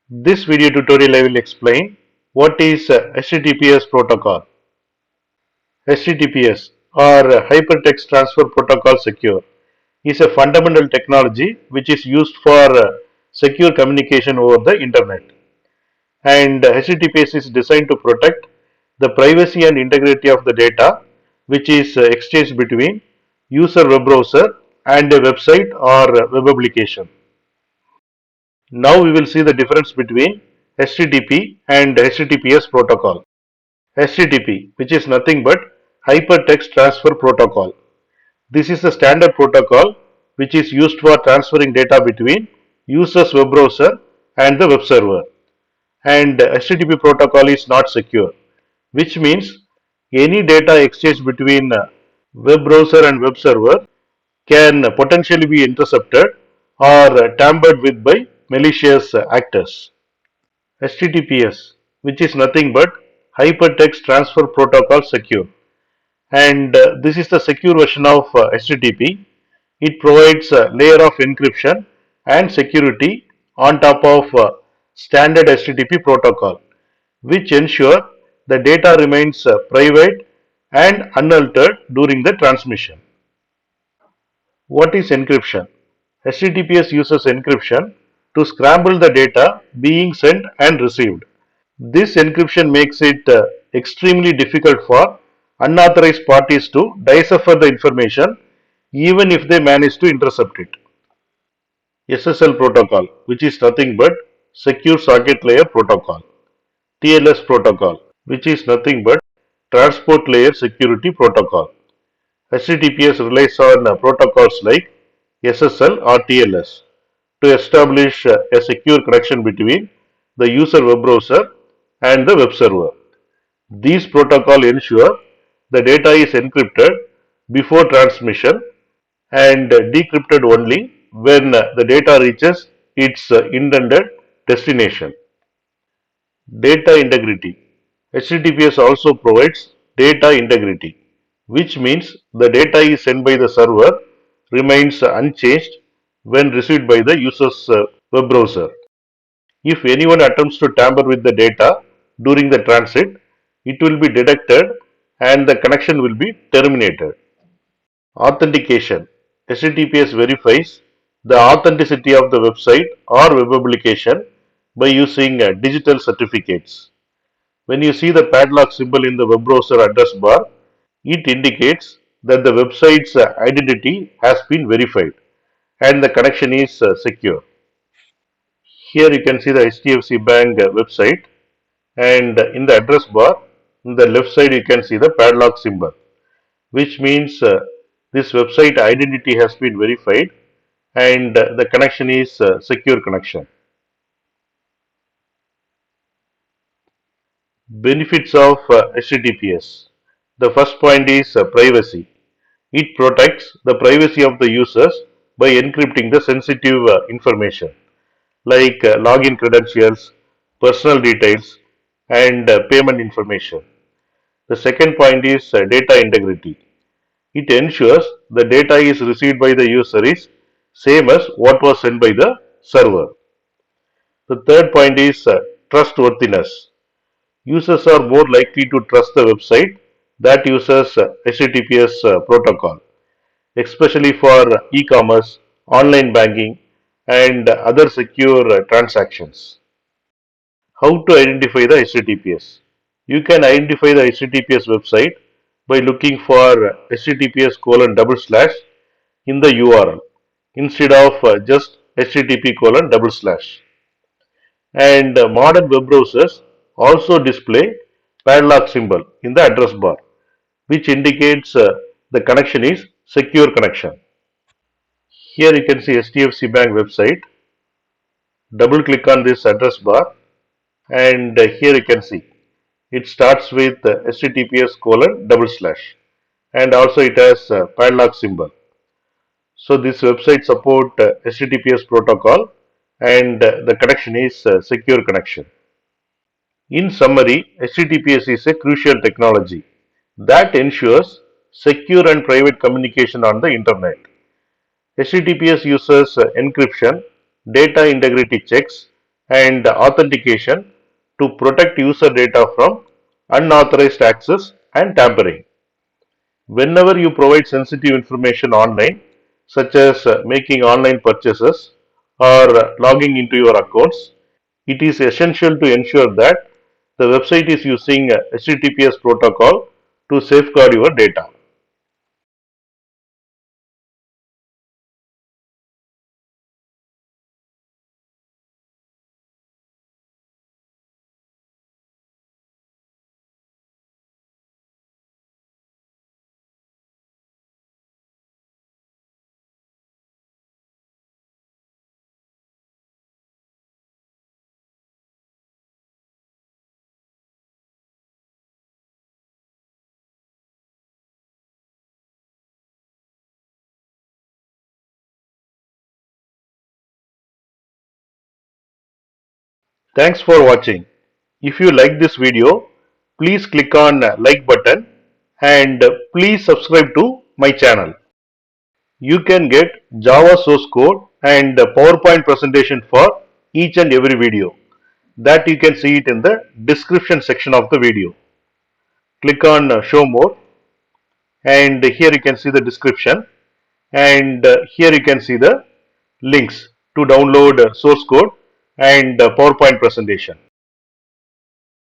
This video tutorial I will explain what is HTTPS protocol. HTTPS or Hypertext Transfer Protocol Secure is a fundamental technology which is used for secure communication over the internet. And HTTPS is designed to protect the privacy and integrity of the data which is exchanged between user web browser and a website or web application. Now we will see the difference between HTTP and HTTPS protocol. HTTP, which is nothing but Hypertext Transfer Protocol. This is the standard protocol which is used for transferring data between user's web browser and the web server. And HTTP protocol is not secure, which means any data exchanged between web browser and web server can potentially be intercepted or tampered with by malicious actors. HTTPS, which is nothing but Hypertext Transfer Protocol Secure, and this is the secure version of HTTP. It provides a layer of encryption and security on top of standard HTTP protocol, which ensure the data remains private and unaltered during the transmission. What is encryption? HTTPS uses encryption to scramble the data being sent and received. This encryption makes it extremely difficult for unauthorized parties to decipher the information even if they manage to intercept it. SSL protocol, which is nothing but Secure Socket Layer Protocol. TLS protocol, which is nothing but Transport Layer Security Protocol. HTTPS relies on protocols like SSL or TLS to establish a secure connection between the user web browser and the web server. These protocols ensure the data is encrypted before transmission and decrypted only when the data reaches its intended destination. Data integrity. HTTPS also provides data integrity, which means the data is sent by the server remains unchanged when received by the user's web browser. If anyone attempts to tamper with the data during the transit, it will be detected and the connection will be terminated. Authentication. HTTPS verifies the authenticity of the website or web application by using digital certificates. When you see the padlock symbol in the web browser address bar, it indicates that the website's identity has been verified and the connection is secure. Here you can see the HDFC Bank website, and in the address bar, in the left side you can see the padlock symbol, which means this website identity has been verified and the connection is secure connection. Benefits of HTTPS. The first point is privacy. It protects the privacy of the users by encrypting the sensitive information like login credentials, personal details, and payment information. The second point is data integrity. It ensures the data is received by the user is same as what was sent by the server. The third point is trustworthiness. Users are more likely to trust the website that uses HTTPS protocol, especially for e-commerce, online banking, and other secure transactions. How to identify the HTTPS? You can identify the HTTPS website by looking for HTTPS colon double slash in the URL instead of just HTTP colon double slash. And modern web browsers also display padlock symbol in the address bar, which indicates the connection is secure connection. Here you can see HDFC Bank website. Double click on this address bar, and here you can see it starts with HTTPS colon double slash, and also it has padlock symbol. So this website support HTTPS protocol, and the connection is secure connection. In summary, HTTPS is a crucial technology that ensures secure and private communication on the internet. HTTPS uses encryption, data integrity checks, and authentication to protect user data from unauthorized access and tampering. Whenever you provide sensitive information online, such as making online purchases or logging into your accounts, it is essential to ensure that the website is using HTTPS protocol to safeguard your data. Thanks for watching. If you like this video, please click on like button and please subscribe to my channel. You can get Java source code and PowerPoint presentation for each and every video. That you can see it in the description section of the video. Click on show more, and here you can see the description, and here you can see the links to download source code and PowerPoint presentation.